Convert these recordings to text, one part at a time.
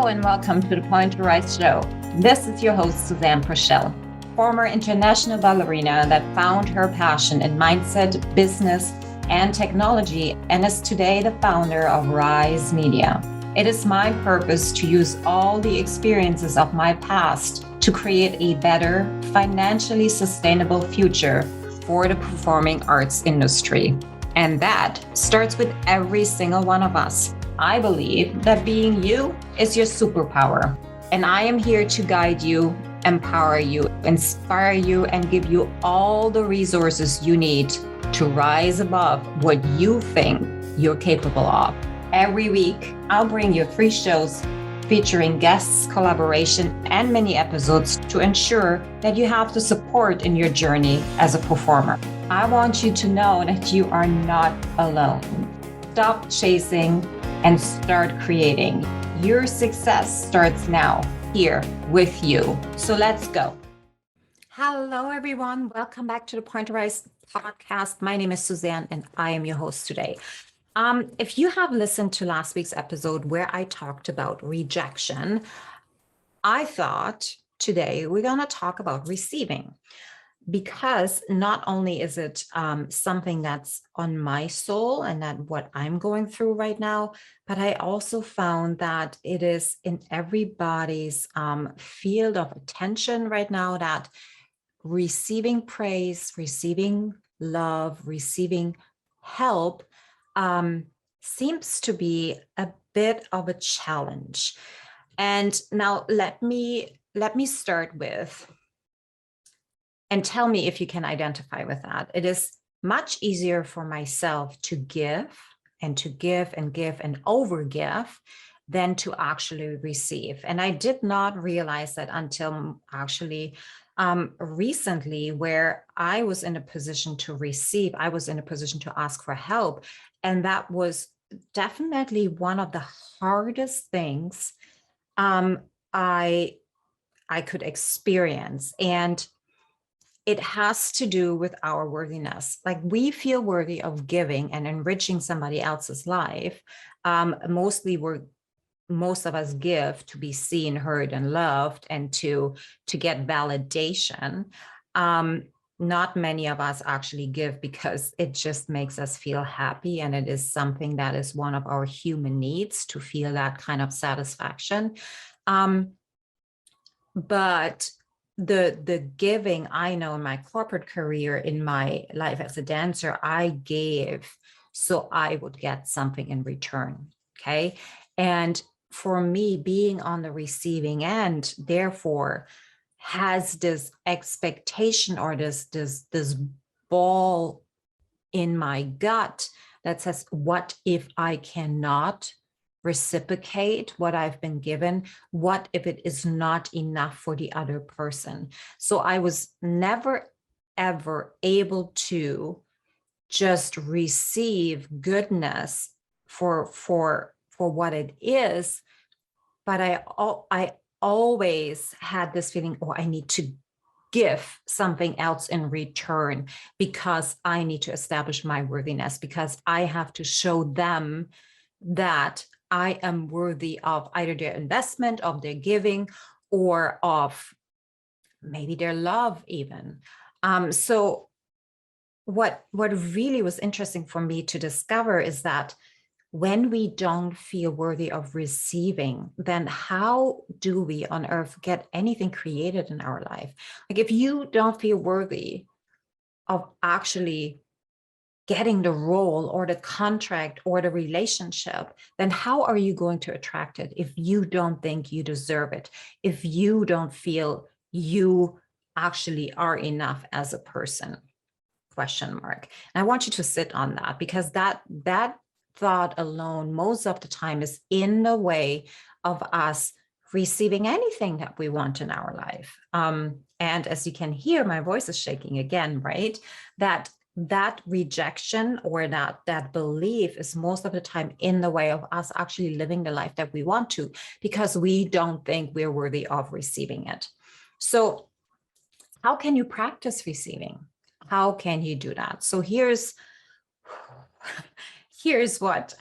and welcome to the Point to Rise show. This is your host, Susanne, former international ballerina that found her passion in mindset, business, and technology, and is today the founder of Rise Media. It is my purpose to use all the experiences of my past to create a better, financially sustainable future for the performing arts industry. And that starts with every single one of us. I believe that being you is your superpower. And I am here to guide you, empower you, inspire you, and give you all the resources you need to rise above what you think you're capable of. Every week, I'll bring you 3 shows featuring guests, collaboration, and mini episodes to ensure that you have the support in your journey as a performer. I want you to know that you are not alone. Stop chasing and start creating. Your success starts now, here with you. So let's go. Hello, everyone. Welcome back to the Point to Rise podcast. My name is Susanne, and I am your host today. If you have listened to last week's episode where I talked about rejection, I thought today we're going to talk about receiving, because not only is it something that's on my soul and that what I'm going through right now, but I also found that it is in everybody's field of attention right now, that receiving praise, receiving love, receiving help seems to be a bit of a challenge. And now let me start with, and tell me if you can identify with that. It is much easier for myself to give and give and overgive than to actually receive. And I did not realize that until actually recently, where I was in a position to receive, I was in a position to ask for help. And that was definitely one of the hardest things I could experience. And it has to do with our worthiness. Like, we feel worthy of giving and enriching somebody else's life. Most of us give to be seen, heard, and loved, and to get validation. Not many of us actually give because it just makes us feel happy, and it is something that is one of our human needs, to feel that kind of satisfaction. But the giving, I know in my corporate career, in my life as a dancer, I gave so I would get something in return. Okay. And for me, being on the receiving end, therefore, has this expectation or this ball in my gut that says, what if I cannot reciprocate what I've been given? What if it is not enough for the other person? So I was never, ever able to just receive goodness for what it is. But I always had this feeling, oh, I need to give something else in return, because I need to establish my worthiness, because I have to show them that I am worthy of either their investment, of their giving, or of maybe their love even. So what really was interesting for me to discover is that when we don't feel worthy of receiving, then how do we on earth get anything created in our life? Like, if you don't feel worthy of actually getting the role or the contract or the relationship, then how are you going to attract it if you don't think you deserve it, if you don't feel you actually are enough as a person? Question mark. And I want you to sit on that, because that thought alone most of the time is in the way of us receiving anything that we want in our life. And as you can hear, my voice is shaking again, right? That rejection or that belief is most of the time in the way of us actually living the life that we want to, because we don't think we're worthy of receiving it. So how can you practice receiving? How can you do that? So here's what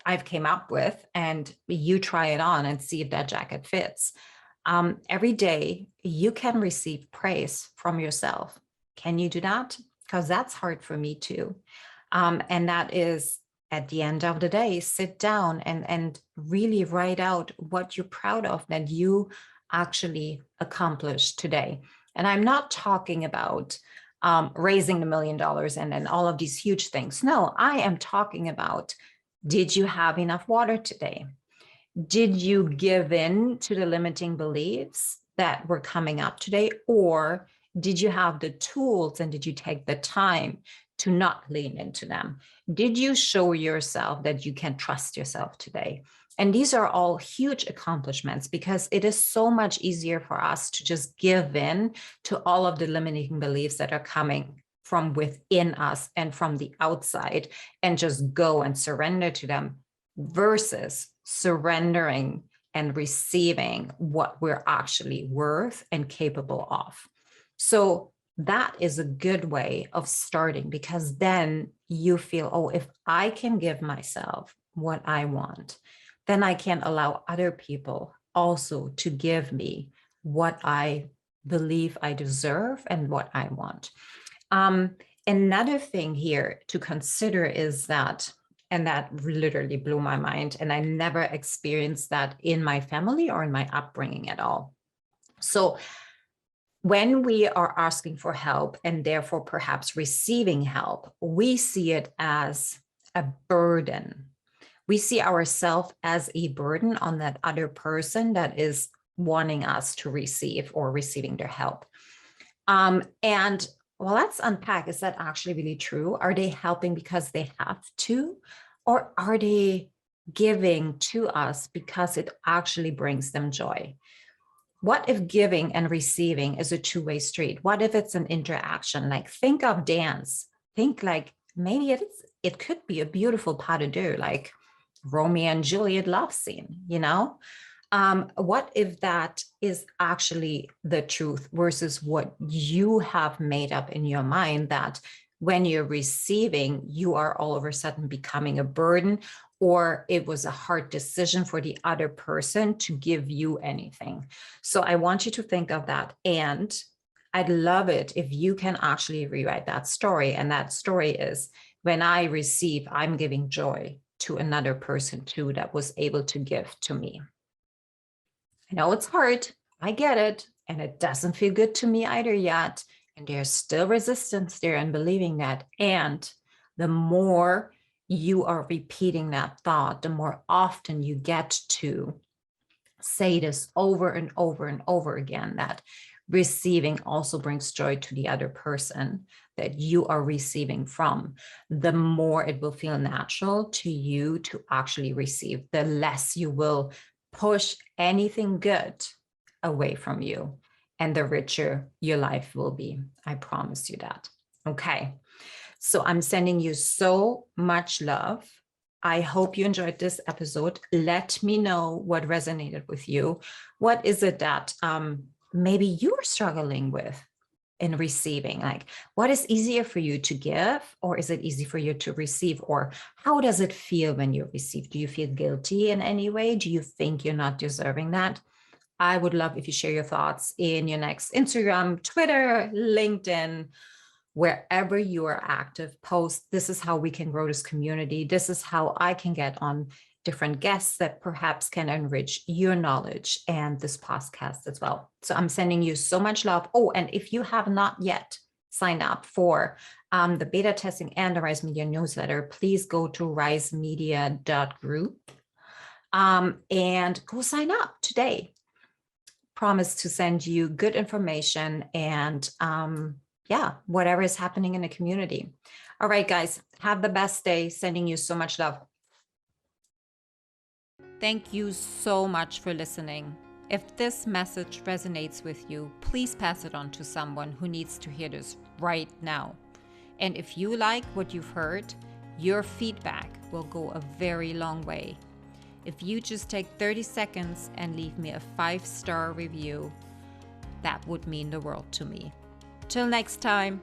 I've came up with, and you try it on and see if that jacket fits. Every day you can receive praise from yourself. Can you do that? Because that's hard for me too. And that is, at the end of the day, sit down and really write out what you're proud of that you actually accomplished today. And I'm not talking about raising $1 million and all of these huge things. No, I am talking about, did you have enough water today? Did you give in to the limiting beliefs that were coming up today? Or did you have the tools and did you take the time to not lean into them? Did you show yourself that you can trust yourself today? And these are all huge accomplishments, because it is so much easier for us to just give in to all of the limiting beliefs that are coming from within us and from the outside and just go and surrender to them, versus surrendering and receiving what we're actually worth and capable of. So that is a good way of starting, because then you feel, oh, if I can give myself what I want, then I can allow other people also to give me what I believe I deserve and what I want. Another thing here to consider is that, and that literally blew my mind, and I never experienced that in my family or in my upbringing at all. So when we are asking for help and therefore perhaps receiving help, we see it as a burden. We see ourselves as a burden on that other person that is wanting us to receive or receiving their help. And well, let's unpack. Is that actually really true? Are they helping because they have to? Or are they giving to us because it actually brings them joy? What if giving and receiving is a two-way street? What if it's an interaction? Like, think of dance. Think like maybe it could be a beautiful pas de deux, like Romeo and Juliet love scene, you know? What if that is actually the truth versus what you have made up in your mind, that when you're receiving, you are all of a sudden becoming a burden, or it was a hard decision for the other person to give you anything? So I want you to think of that. And I'd love it if you can actually rewrite that story. And that story is, when I receive, I'm giving joy to another person too that was able to give to me. I know it's hard. I get it. And it doesn't feel good to me either yet. And there's still resistance there in believing that. And the more you are repeating that thought, the more often you get to say this over and over and over again, that receiving also brings joy to the other person that you are receiving from, the more it will feel natural to you to actually receive, the less you will push anything good away from you, and the richer your life will be. I promise you that. Okay. So I'm sending you so much love. I hope you enjoyed this episode. Let me know what resonated with you. What is it that maybe you're struggling with in receiving? Like, what is easier for you to give, or is it easy for you to receive? Or how does it feel when you receive? Do you feel guilty in any way? Do you think you're not deserving that? I would love if you share your thoughts in your next Instagram, Twitter, LinkedIn, wherever you are active. Post. This is how we can grow this community. This is how I can get on different guests that perhaps can enrich your knowledge and this podcast as well. So I'm sending you so much love. Oh, and if you have not yet signed up for the beta testing and the Rise Media newsletter, please go to risemedia.group and go sign up today. Promise to send you good information and whatever is happening in the community. All right, guys, have the best day. Sending you so much love. Thank you so much for listening. If this message resonates with you, please pass it on to someone who needs to hear this right now. And if you like what you've heard, your feedback will go a very long way. If you just take 30 seconds and leave me a 5-star review, that would mean the world to me. Till next time,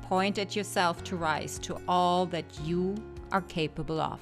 point at yourself to rise to all that you are capable of.